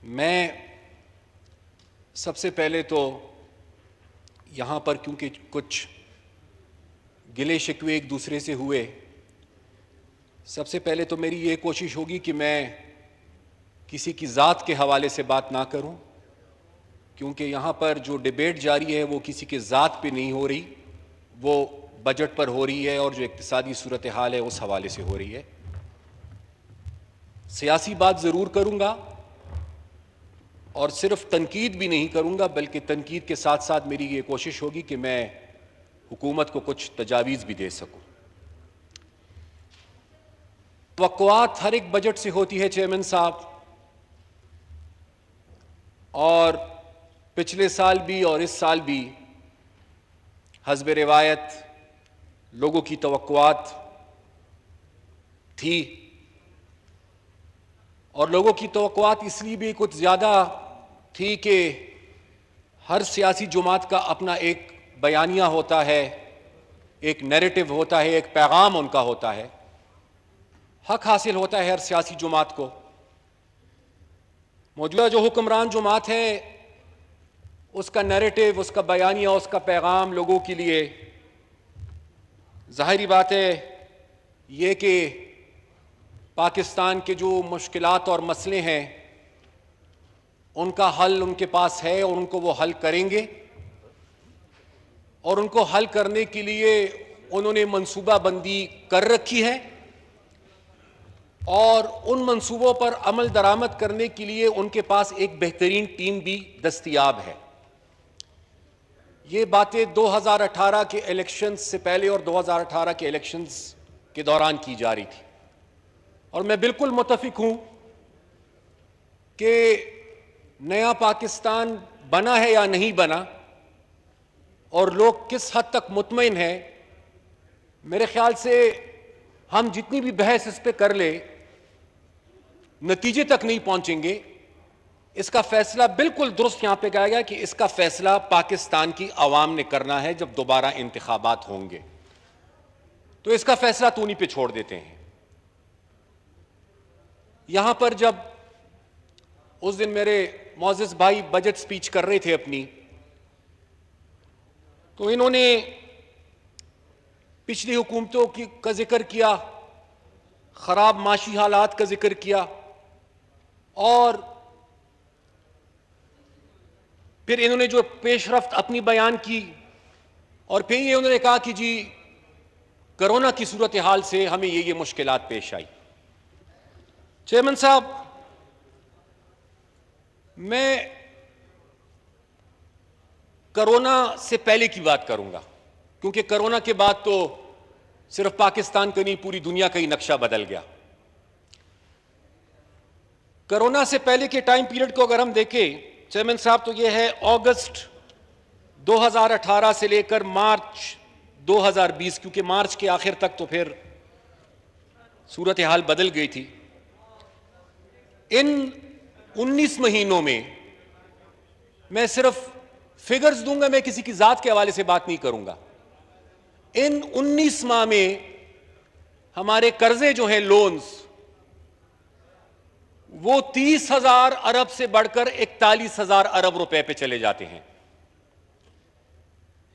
मैं सबसे पहले तो यहाँ पर क्योंकि कुछ गिले शिकवे एक दूसरे से हुए, सबसे पहले तो मेरी ये कोशिश होगी कि मैं किसी की ज़ात के हवाले से बात ना करूं, क्योंकि यहाँ पर जो डिबेट जारी है वो किसी के ज़ात पे नहीं हो रही, वो बजट पर हो रही है और जो इक्तिसादी सूरत हाल है उस हवाले से हो रही है। सियासी बात ज़रूर करूँगा और सिर्फ तनकीद भी नहीं करूँगा, बल्कि तनकीद के साथ साथ मेरी ये कोशिश होगी कि मैं हुकूमत को कुछ तजावीज़ भी दे सकूँ। तवक्कुआत हर एक बजट से होती है चेयरमैन साहब, और पिछले साल भी और इस साल भी हस्ब रिवायत लोगों की तवक्कुआत थी, और लोगों की तवक्कुआत इसलिए भी कुछ ज़्यादा थी कि हर सियासी जमात का अपना एक बयानिया होता है, एक नैरेटिव होता है, एक पैगाम उनका होता है। हक हासिल होता है हर सियासी जमात को। मौजूदा जो हुक्मरान जमात है उसका नैरेटिव, उसका बयानिया, उसका पैगाम लोगों के लिए ज़ाहिरी बात है ये कि पाकिस्तान के जो मुश्किलात और मसले हैं उनका हल उनके पास है और उनको वो हल करेंगे, और उनको हल करने के लिए उन्होंने मंसूबाबंदी कर रखी है और उन मंसूबों पर अमल दरामद करने के लिए उनके पास एक बेहतरीन टीम भी दस्तयाब है। ये बातें 2018 के इलेक्शंस से पहले और 2018 के इलेक्शंस के दौरान की जा रही थी, और मैं बिल्कुल मुत्तफिक हूं कि नया पाकिस्तान बना है या नहीं बना और लोग किस हद तक मुतमईन हैं। मेरे ख्याल से हम जितनी भी बहस इस पे कर ले नतीजे तक नहीं पहुंचेंगे। इसका फैसला बिल्कुल दुरुस्त यहां पे कहा गया कि इसका फैसला पाकिस्तान की आवाम ने करना है। जब दोबारा इंतखाबात होंगे तो इसका फैसला तो उन्हीं पे छोड़ देते हैं। यहां पर जब उस दिन मेरे मोअज़्ज़िज़ भाई बजट स्पीच कर रहे थे अपनी, तो इन्होंने पिछली हुकूमतों का जिक्र किया, खराब माशी हालात का जिक्र किया, और फिर इन्होंने जो पेशरफ्त अपनी बयान की, और फिर ये उन्होंने कहा कि जी कोरोना की सूरत हाल से हमें ये मुश्किलात पेश आई। चेयरमैन साहब, मैं कोरोना से पहले की बात करूंगा, क्योंकि कोरोना के बाद तो सिर्फ पाकिस्तान का नहीं पूरी दुनिया का ही नक्शा बदल गया। कोरोना से पहले के टाइम पीरियड को अगर हम देखें चेयरमैन साहब, तो यह है अगस्त 2018 से लेकर मार्च 2020, क्योंकि मार्च के आखिर तक तो फिर सूरत हाल बदल गई थी। इन 19 महीनों में मैं सिर्फ फिगर्स दूंगा, मैं किसी की जात के हवाले से बात नहीं करूंगा। इन 19 माह में हमारे कर्जे जो हैं लोन्स, वो 30,000 अरब से बढ़कर 41,000 अरब रुपए पे चले जाते हैं।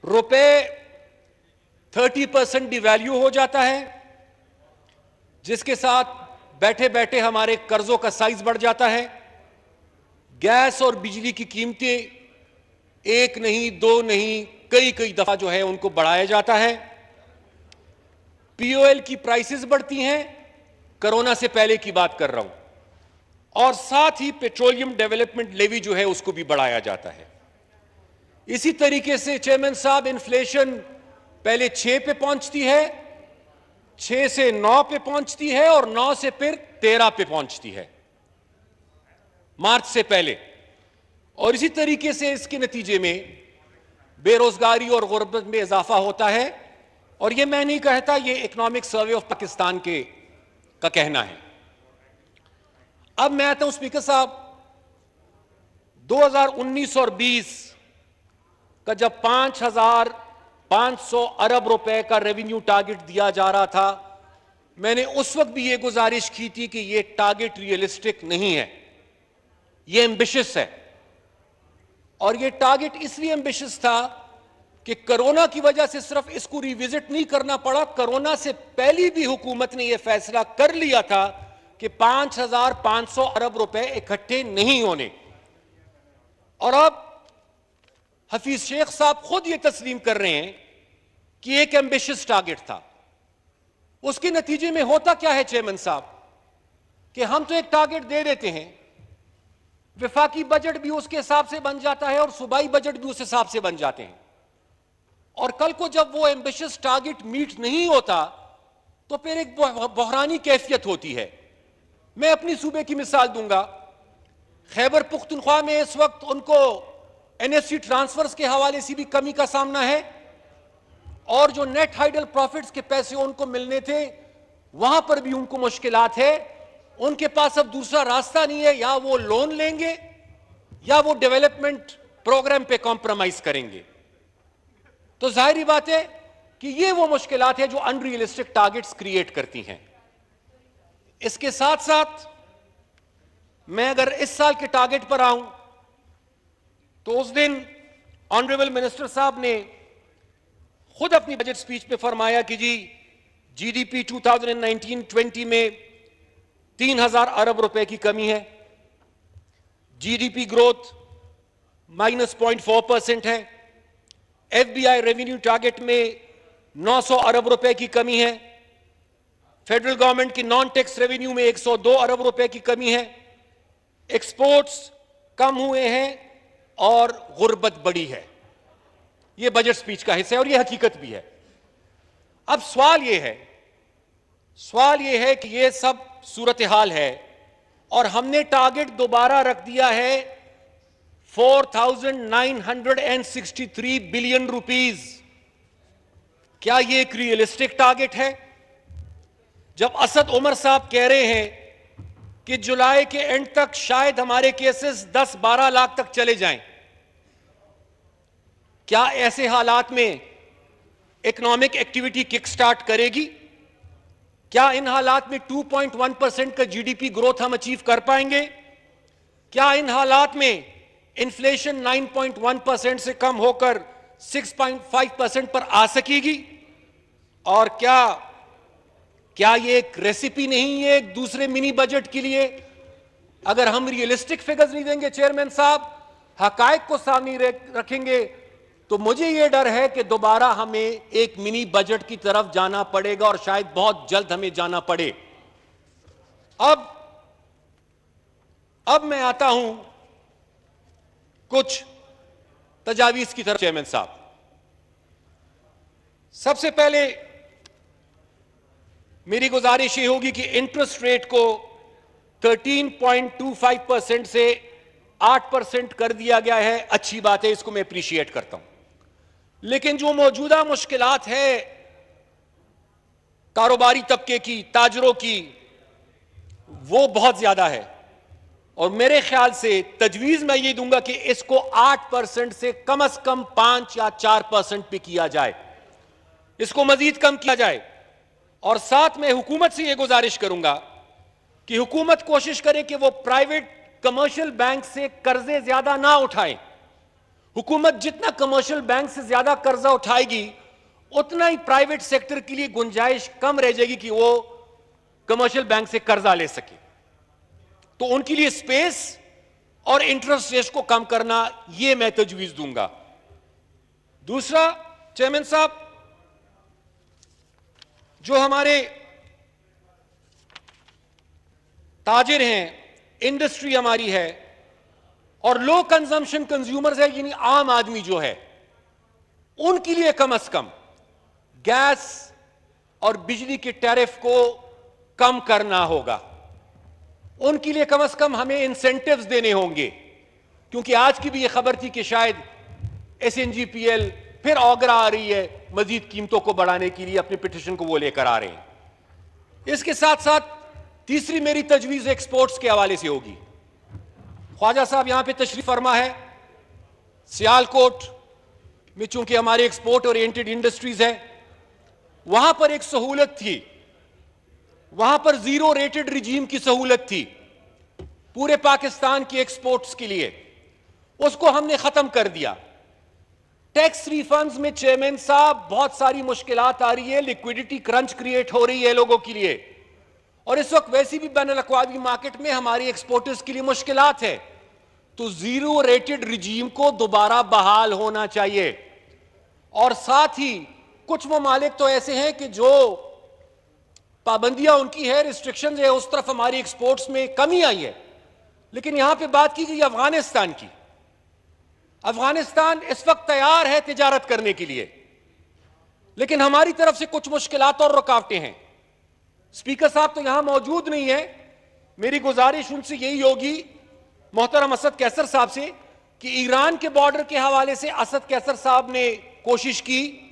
रुपए 30% डिवैल्यू हो जाता है, जिसके साथ बैठे बैठे हमारे कर्जों का साइज बढ़ जाता है। गैस और बिजली की कीमतें एक नहीं, दो नहीं, कई कई दफा जो है उनको बढ़ाया जाता है। पीओएल की प्राइसेस बढ़ती हैं, कोरोना से पहले की बात कर रहा हूं, और साथ ही पेट्रोलियम डेवलपमेंट लेवी जो है उसको भी बढ़ाया जाता है। इसी तरीके से चेयरमैन साहब, इन्फ्लेशन पहले 6 पे पहुंचती है, 6 से 9 पे पहुंचती है, और 9 से फिर 13 पे पहुंचती है मार्च से पहले। और इसी तरीके से इसके नतीजे में बेरोजगारी और गुर्बत में इजाफा होता है। और यह मैं नहीं कहता, यह इकोनॉमिक सर्वे ऑफ पाकिस्तान का कहना है। अब मैं आता हूं स्पीकर साहब, 2019 और 20 का जब 5,500 अरब रुपए का रेवेन्यू टारगेट दिया जा रहा था, मैंने उस वक्त भी यह गुजारिश की थी कि यह टारगेट रियलिस्टिक नहीं है। ये एम्बिशियस है, और ये टारगेट इसलिए एम्बिशियस था कि कोरोना की वजह से सिर्फ इसको रिविजिट नहीं करना पड़ा, कोरोना से पहले भी हुकूमत ने यह फैसला कर लिया था कि 5,500 अरब रुपए इकट्ठे नहीं होने। और अब हफीज शेख साहब खुद ये तस्लीम कर रहे हैं कि एक एम्बिशियस टारगेट था। उसके नतीजे में होता क्या है चेयरमैन साहब, कि हम तो एक टारगेट दे देते हैं, विफाकी बजट भी उसके हिसाब से बन जाता है और सूबाई बजट भी उस हिसाब से बन जाते हैं, और कल को जब वो एम्बिशियस टारगेट मीट नहीं होता तो फिर एक बहरानी कैफियत होती है। मैं अपनी सूबे की मिसाल दूंगा। खैबर पुख्तनख्वा में इस वक्त उनको एनएफसी ट्रांसफर्स के हवाले से भी कमी का सामना है, और जो नेट हाइडल प्रॉफिट्स के पैसे उनको मिलने थे वहां पर भी उनको मुश्किलात है। उनके पास अब दूसरा रास्ता नहीं है, या वो लोन लेंगे या वो डेवलपमेंट प्रोग्राम पे कॉम्प्रोमाइज करेंगे। तो जाहिर बात है कि ये वो मुश्किलात है जो अनरियलिस्टिक टारगेट्स क्रिएट करती हैं। इसके साथ साथ मैं अगर इस साल के टारगेट पर आऊं तो उस दिन ऑनरेबल मिनिस्टर साहब ने खुद अपनी बजट स्पीच में फरमाया कि जी जीडीपी 2019-20 में 3,000 अरब रुपए की कमी है, जीडीपी ग्रोथ -0.4% है, एफबीआई रेवेन्यू टारगेट में 900 अरब रुपए की कमी है, फेडरल गवर्नमेंट की नॉन टैक्स रेवेन्यू में 102 अरब रुपए की कमी है, एक्सपोर्ट्स कम हुए हैं और गुर्बत बढ़ी है। यह बजट स्पीच का हिस्सा है और यह हकीकत भी है। अब सवाल यह है कि यह सब सूरत हाल है और हमने टारगेट दोबारा रख दिया है 4,963 बिलियन रुपीस। क्या यह एक रियलिस्टिक टारगेट है? जब असद उमर साहब कह रहे हैं कि जुलाई के एंड तक शायद हमारे केसेस 10-12 लाख तक चले जाएं, क्या ऐसे हालात में इकोनॉमिक एक्टिविटी किक स्टार्ट करेगी? क्या इन हालात में 2.1% का जीडीपी ग्रोथ हम अचीव कर पाएंगे? क्या इन हालात में इन्फ्लेशन 9.1% से कम होकर 6.5% पर आ सकेगी? और क्या ये एक रेसिपी नहीं है एक दूसरे मिनी बजट के लिए? अगर हम रियलिस्टिक फिगर्स नहीं देंगे चेयरमैन साहब, हकायक को सामने रखेंगे, तो मुझे यह डर है कि दोबारा हमें एक मिनी बजट की तरफ जाना पड़ेगा और शायद बहुत जल्द हमें जाना पड़े। अब मैं आता हूं कुछ तजावीज की तरफ चेयरमैन साहब। सबसे पहले मेरी गुजारिश यह होगी कि इंटरेस्ट रेट को 13.25% से 8% कर दिया गया है। अच्छी बात है, इसको मैं अप्रिशिएट करता हूं। लेकिन जो मौजूदा मुश्किलात है कारोबारी तबके की, ताजरों की, वो बहुत ज्यादा है और मेरे ख्याल से तजवीज मैं ये दूंगा कि इसको 8% से कम 5 या 4% पे किया जाए, इसको मजीद कम किया जाए। और साथ में हुकूमत से यह गुजारिश करूंगा कि हुकूमत कोशिश करे कि वो प्राइवेट कमर्शियल बैंक से कर्जे ज्यादा ना उठाए। हुकूमत जितना कमर्शियल बैंक से ज्यादा कर्जा उठाएगी उतना ही प्राइवेट सेक्टर के लिए गुंजाइश कम रह जाएगी कि वो कमर्शियल बैंक से कर्जा ले सके। तो उनके लिए स्पेस और इंटरेस्ट रेट को कम करना, यह मैं तजवीज दूंगा। दूसरा चेयरमैन साहब, जो हमारे ताजिर हैं, इंडस्ट्री हमारी है और लो कंजम्पशन कंज्यूमर्स है, यानी आम आदमी जो है, उनके लिए कम से कम गैस और बिजली के टैरिफ को कम करना होगा। उनके लिए कम से कम हमें इंसेंटिव्स देने होंगे, क्योंकि आज की भी यह खबर थी कि शायद एसएनजीपीएल फिर ऑगर आ रही है मजीद कीमतों को बढ़ाने के लिए, अपने पिटीशन को वो लेकर आ रहे हैं। इसके साथ साथ तीसरी मेरी तजवीज एक्सपोर्ट्स के हवाले से होगी। ख्वाजा साहब यहां पे तशरीफ फरमा है। सियालकोट में चूंकि हमारे एक्सपोर्ट ओरिएंटेड इंडस्ट्रीज है, वहां पर एक सहूलत थी, वहां पर जीरो रेटेड रिजीम की सहूलत थी। पूरे पाकिस्तान की एक्सपोर्ट्स के लिए, उसको हमने खत्म कर दिया। टैक्स रिफंड्स में चेयरमैन साहब बहुत सारी मुश्किलात आ रही है, लिक्विडिटी क्रंच क्रिएट हो रही है लोगों के लिए, और इस वक्त वैसी भी बैनुल अक़वामी मार्केट में हमारी एक्सपोर्टर्स के लिए मुश्किलात है। तो जीरो रेटेड रिजीम को दोबारा बहाल होना चाहिए। और साथ ही कुछ ममालिक तो ऐसे हैं कि जो पाबंदियां उनकी है, रिस्ट्रिक्शन है, उस तरफ हमारी एक्सपोर्ट्स में कमी आई है। लेकिन यहां पे बात की गई अफगानिस्तान की। अफगानिस्तान इस वक्त तैयार है तिजारत करने के लिए, लेकिन हमारी तरफ से कुछ मुश्किलात और रुकावटें हैं। स्पीकर साहब तो यहां मौजूद नहीं है, मेरी गुजारिश उनसे यही होगी, मोहतरम असद कैसर साहब से, कि ईरान के बॉर्डर के हवाले से असद कैसर साहब ने कोशिश की,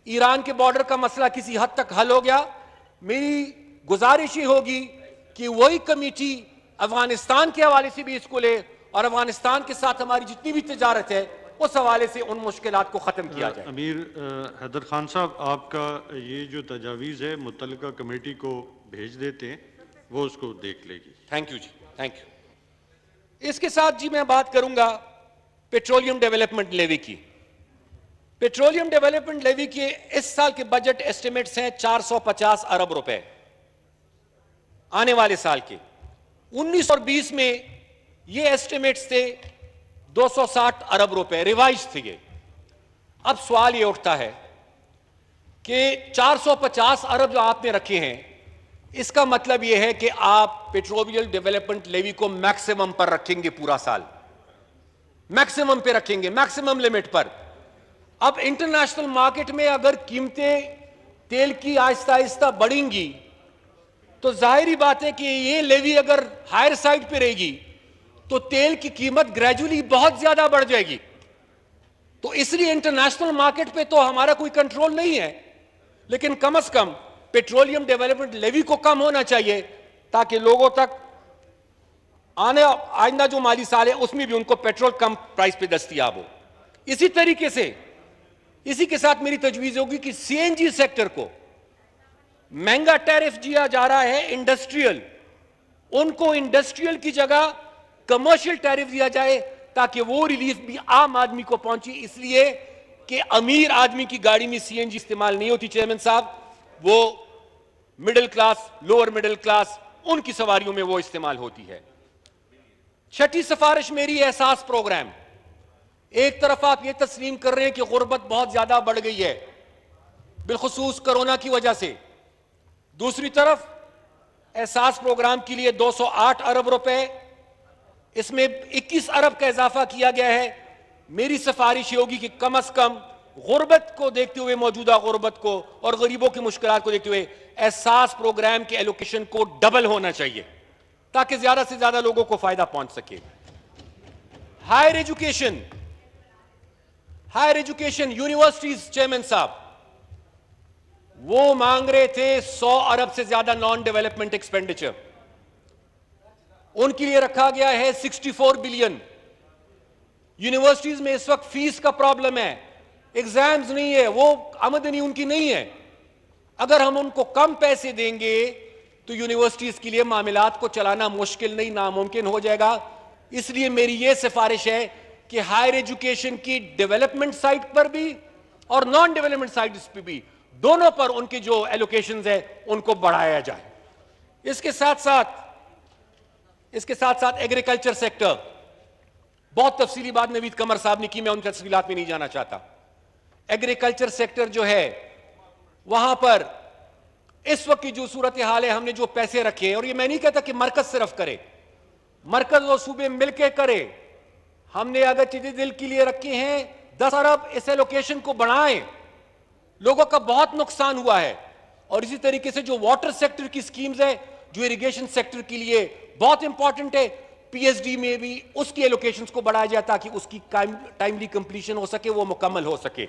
ईरान के बॉर्डर का मसला किसी हद तक हल हो गया। मेरी गुजारिश ही होगी कि वही कमेटी अफगानिस्तान के हवाले से भी इसको ले और अफगानिस्तान के साथ हमारी जितनी भी तिजारत है उस हवाले से उन मुश्किलात को खत्म किया जाए। अमीर हैदर खान साहब, आपका ये जो तजावीज़ है मुतल्लिका कमेटी को भेज देते हैं, वो उसको देख लेगी। थैंक यू जी, थैंक यू। इसके साथ जी मैं बात करूंगा पेट्रोलियम डेवलपमेंट लेवी की। पेट्रोलियम डेवलपमेंट लेवी के इस साल के बजट एस्टिमेट्स हैं 450 अरब रुपए आने वाले साल के। 19 और 20 में ये एस्टिमेट्स थे 260 अरब रुपए, रिवाइज थे ये। अब सवाल ये उठता है कि 450 अरब जो आपने रखे हैं, इसका मतलब यह है कि आप पेट्रोलियम डेवलपमेंट लेवी को मैक्सिमम पर रखेंगे, पूरा साल मैक्सिमम पे रखेंगे, मैक्सिमम लिमिट पर। अब इंटरनेशनल मार्केट में अगर कीमतें तेल की आहिस्ता आहिस्ता बढ़ेंगी तो जाहिर बात है कि ये लेवी अगर हायर साइड पे रहेगी तो तेल की कीमत ग्रेजुअली बहुत ज्यादा बढ़ जाएगी। तो इसलिए इंटरनेशनल मार्केट पे तो हमारा कोई कंट्रोल नहीं है, लेकिन कम से कम पेट्रोलियम डेवलपमेंट लेवी को कम होना चाहिए ताकि लोगों तक आइंदा जो माली साल है उसमें भी उनको पेट्रोल कम प्राइस पे दस्तयाब हो। इसी तरीके से इसी के साथ मेरी तजवीज होगी कि सीएनजी सेक्टर को महंगा टैरिफ दिया जा रहा है इंडस्ट्रियल, उनको इंडस्ट्रियल की जगह कमर्शियल टैरिफ दिया जाए ताकि वो रिलीफ भी आम आदमी को पहुंचे। इसलिए कि अमीर आदमी की गाड़ी में सीएनजी इस्तेमाल नहीं होती चेयरमैन साहब, वो middle class, lower middle class, उनकी सवारियों में वो इस्तेमाल होती है। छठी सिफारिश मेरी एहसास प्रोग्राम। एक तरफ आप ये तस्लीम कर रहे हैं कि गुर्बत बहुत ज्यादा बढ़ गई है बिलखुसूस कोरोना की वजह से, दूसरी तरफ एहसास प्रोग्राम के लिए 208 अरब रुपए, इसमें 21 अरब का इजाफा किया गया है। मेरी सिफारिश होगी कि कम से कम गुर्बत को देखते हुए, मौजूदा गुर्बत को और गरीबों की मुश्किलात को देखते हुए एहसास प्रोग्राम के एलोकेशन को डबल होना चाहिए ताकि ज्यादा से ज्यादा लोगों को फायदा पहुंच सके। हायर एजुकेशन यूनिवर्सिटीज चेयरमैन साहब, वो मांग रहे थे 100 अरब से ज्यादा नॉन डेवलपमेंट एक्सपेंडिचर, उनके लिए रखा गया है 64 बिलियन। यूनिवर्सिटीज में इस वक्त फीस का प्रॉब्लम है, एग्जाम्स नहीं है, वो आमदनी उनकी नहीं है। अगर हम उनको कम पैसे देंगे तो यूनिवर्सिटीज के लिए मामलात को चलाना मुश्किल नहीं, नामुमकिन हो जाएगा। इसलिए मेरी यह सिफारिश है कि हायर एजुकेशन की डेवलपमेंट साइड पर भी और नॉन डेवलपमेंट साइड पर भी, दोनों पर उनके जो एलोकेशंस है उनको बढ़ाया जाए। इसके साथ साथ एग्रीकल्चर सेक्टर, बहुत तफसीली बात नवीद कमर साहब ने की, मैं उन तफसीलात में नहीं जाना चाहता। एग्रीकल्चर सेक्टर जो है वहां पर इस वक्त की जो सूरत हाल है, हमने जो पैसे रखे, और ये मैं नहीं कहता कि मरकज सिर्फ करे, मरकज और सूबे मिलकर करे। हमने अगर चीजें दिल के लिए रखे हैं 10 अरब, इस एलोकेशन को बढ़ाएं, लोगों का बहुत नुकसान हुआ है। और इसी तरीके से जो वाटर सेक्टर की स्कीम्स है, जो इरिगेशन सेक्टर के लिए बहुत इंपॉर्टेंट है, पीएचडी में भी उसकी एलोकेशंस को बढ़ाया जाए ताकि उसकी टाइमली कंप्लीशन हो सके, वो मुकम्मल हो सके।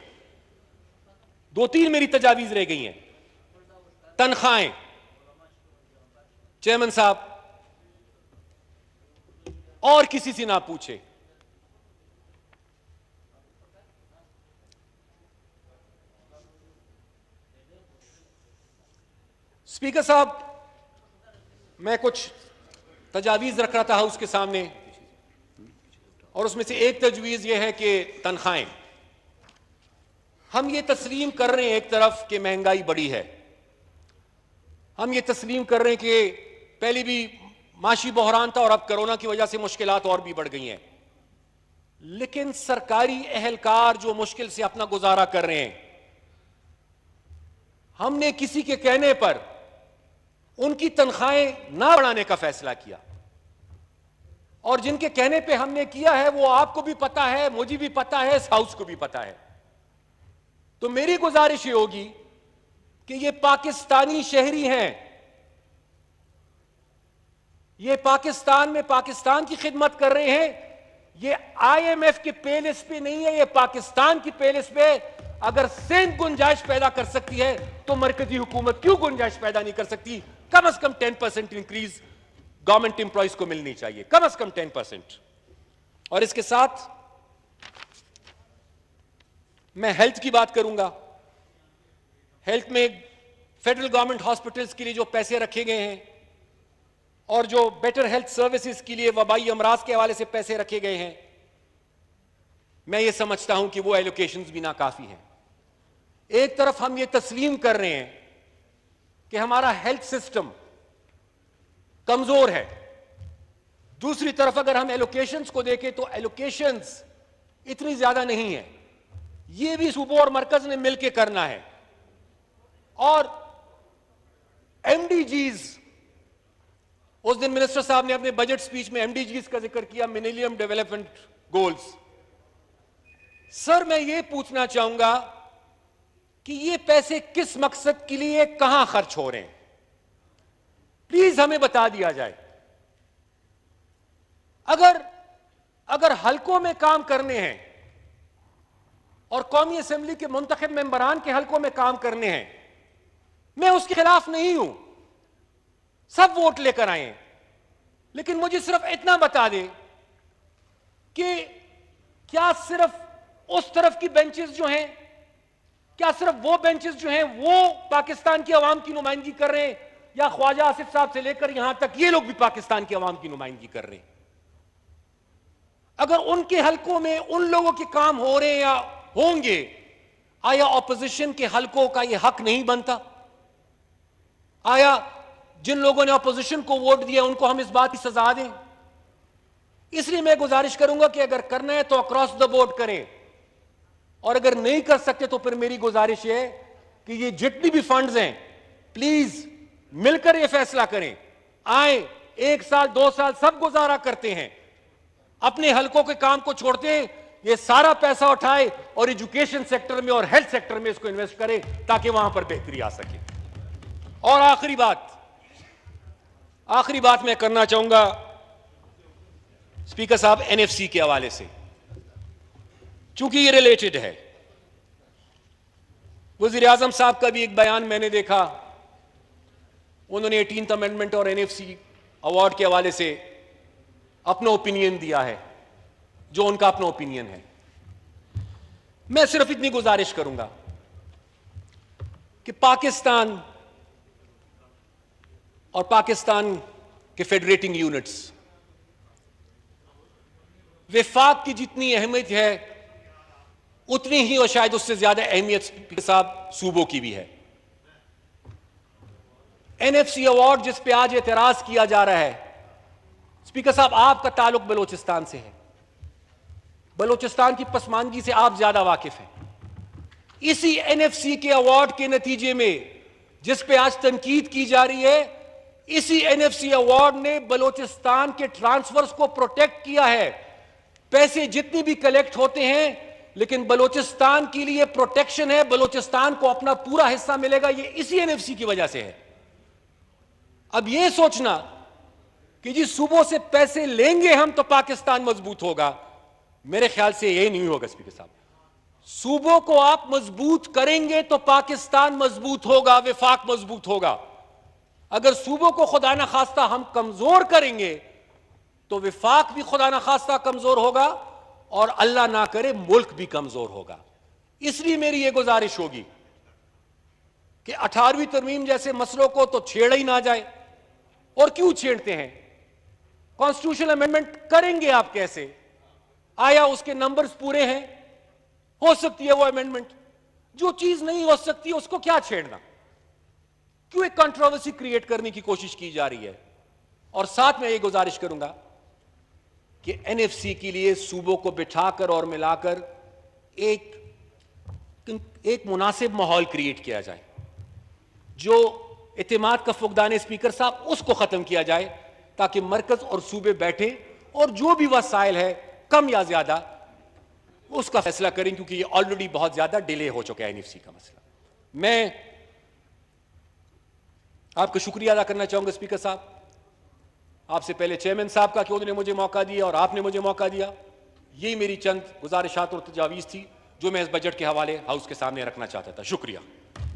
2-3 मेरी तजावीज रह गई हैं। तनख्वाहें चेयरमैन साहब और किसी से ना पूछे, स्पीकर साहब मैं कुछ तजावीज रख रहा था हाउस के सामने, और उसमें से एक तजवीज यह है कि तनख्वाहें, हम ये तस्लीम कर रहे हैं एक तरफ कि महंगाई बढ़ी है, हम ये तस्लीम कर रहे हैं कि पहले भी माशी बहरान था और अब कोरोना की वजह से मुश्किलात और भी बढ़ गई हैं, लेकिन सरकारी एहलकार जो मुश्किल से अपना गुजारा कर रहे हैं, हमने किसी के कहने पर उनकी तनख्वाहें ना बढ़ाने का फैसला किया, और जिनके कहने पे हमने किया है वो आपको भी पता है, मुझे भी पता है, इस हाउस को भी पता है। तो मेरी गुजारिश ये होगी कि ये पाकिस्तानी शहरी हैं, ये पाकिस्तान में पाकिस्तान की खिदमत कर रहे हैं, ये IMF के पे लिस्ट पे नहीं है, ये पाकिस्तान की पे लिस्ट पे। अगर सिंध गुंजाइश पैदा कर सकती है तो मरकजी हुकूमत क्यों गुंजाइश पैदा नहीं कर सकती? कम से कम 10% इंक्रीज गवर्नमेंट एम्प्लॉइज को मिलनी चाहिए, कम से कम 10%। और इसके साथ मैं हेल्थ की बात करूंगा। हेल्थ में फेडरल गवर्नमेंट हॉस्पिटल्स के लिए जो पैसे रखे गए हैं और जो बेटर हेल्थ सर्विसेज के लिए वबाई अमराज के हवाले से पैसे रखे गए हैं, मैं ये समझता हूं कि वो एलोकेशंस भी नाकाफी हैं। एक तरफ हम ये तस्लीम कर रहे हैं कि हमारा हेल्थ सिस्टम कमजोर है, दूसरी तरफ अगर हम एलोकेशंस को देखें तो एलोकेशंस इतनी ज्यादा नहीं है। ये भी सूबों और मरकज ने मिलकर करना है। और MDGs, उस दिन मिनिस्टर साहब ने अपने बजट स्पीच में MDGs का जिक्र किया, मिलेनियम डेवलपमेंट गोल्स। सर मैं ये पूछना चाहूंगा कि ये पैसे किस मकसद के लिए कहां खर्च हो रहे हैं, प्लीज हमें बता दिया जाए। अगर हलकों में काम करने हैं और कौमी असेंबली के मुंतखब मेंबरान के हलकों में काम करने हैं, मैं उसके खिलाफ नहीं हूं, सब वोट लेकर आए, लेकिन मुझे सिर्फ इतना बता दें कि क्या सिर्फ उस तरफ की बेंचेस जो हैं, क्या सिर्फ वो बेंचेस जो हैं वो पाकिस्तान की आवाम की नुमाइंदगी कर रहे हैं, या ख्वाजा आसिफ साहब से लेकर यहां तक ये लोग भी पाकिस्तान की आवाम की नुमाइंदगी कर रहे हैं? अगर उनके हलकों में उन लोगों के काम हो रहे हैं या होंगे, आया ऑपोजिशन के हलकों का यह हक नहीं बनता? आया जिन लोगों ने ऑपोजिशन को वोट दिया उनको हम इस बात की सजा दें? इसलिए मैं गुजारिश करूंगा कि अगर करना है तो अक्रॉस द बोर्ड करें, और अगर नहीं कर सकते तो फिर मेरी गुजारिश है कि ये जितनी भी फंड्स हैं प्लीज मिलकर ये फैसला करें। आए 1 साल 2 साल सब गुजारा करते हैं, अपने हलकों के काम को छोड़ते हैं, ये सारा पैसा उठाए और एजुकेशन सेक्टर में और हेल्थ सेक्टर में इसको इन्वेस्ट करे ताकि वहां पर बेहतरी आ सके। और आखिरी बात मैं करना चाहूंगा स्पीकर साहब NFC के हवाले से, चूंकि ये रिलेटेड है। वजीर आजम साहब का भी एक बयान मैंने देखा, उन्होंने 18th अमेंडमेंट और NFC अवार्ड के हवाले से अपना ओपिनियन दिया है, जो उनका अपना ओपिनियन है। मैं सिर्फ इतनी गुजारिश करूंगा कि पाकिस्तान और पाकिस्तान के फेडरेटिंग यूनिट्स, विफाक की जितनी अहमियत है उतनी ही और शायद उससे ज्यादा अहमियत स्पीकर साहब सूबों की भी है। NFC अवार्ड जिस पे आज एतराज किया जा रहा है, स्पीकर साहब आपका ताल्लुक बलोचिस्तान से है, बलोचिस्तान की पसमानगी से आप ज्यादा वाकिफ हैं। इसी NFC के अवार्ड के नतीजे में जिस पे आज तनकीद की जा रही है, इसी NFC अवार्ड ने बलोचिस्तान के ट्रांसफर्स को प्रोटेक्ट किया है। पैसे जितनी भी कलेक्ट होते हैं, लेकिन बलोचिस्तान के लिए प्रोटेक्शन है, बलोचिस्तान को अपना पूरा हिस्सा मिलेगा, ये इसी NFC की वजह से है। अब ये सोचना कि जी सूबों से पैसे लेंगे हम तो पाकिस्तान मजबूत होगा, मेरे ख्याल से ये नहीं होगा स्पीकर साहब। सूबों को आप मजबूत करेंगे तो पाकिस्तान मजबूत होगा, विफाक मजबूत होगा। अगर सूबों को खुदा ना खास्ता हम कमजोर करेंगे तो विफाक भी खुदा ना खास्ता कमजोर होगा, और अल्लाह ना करे मुल्क भी कमजोर होगा। इसलिए मेरी यह गुजारिश होगी कि 18वीं तरमीम जैसे मसलों को तो छेड़ा ही ना जाए। और क्यों छेड़ते हैं? कॉन्स्टिट्यूशनल अमेंडमेंट करेंगे आप कैसे? आया उसके नंबर्स पूरे हैं, हो सकती है वो अमेंडमेंट। जो चीज नहीं हो सकती उसको क्या छेड़ना? क्यों एक कंट्रोवर्सी क्रिएट करने की कोशिश की जा रही है? और साथ में ये गुजारिश करूंगा कि एनएफसी के लिए सूबों को बिठाकर और मिलाकर एक मुनासिब माहौल क्रिएट किया जाए। जो इत्तेमाद का फुकदान स्पीकर साहब उसको खत्म किया जाए, ताकि मरकज और सूबे बैठे और जो भी वसाइल है कम या ज्यादा उसका फैसला करें, क्योंकि ये ऑलरेडी बहुत ज्यादा डिले हो चुका है एनएफसी का मसला। मैं आपका शुक्रिया अदा करना चाहूंगा स्पीकर साहब, आपसे पहले चेयरमैन साहब का कि उन्होंने मुझे मौका दिया और आपने मुझे मौका दिया। यही मेरी चंद गुजारिशात और तजावीज़ थी जो मैं इस बजट के हवाले हाउस के सामने रखना चाहता था। शुक्रिया।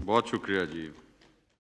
बहुत शुक्रिया जी।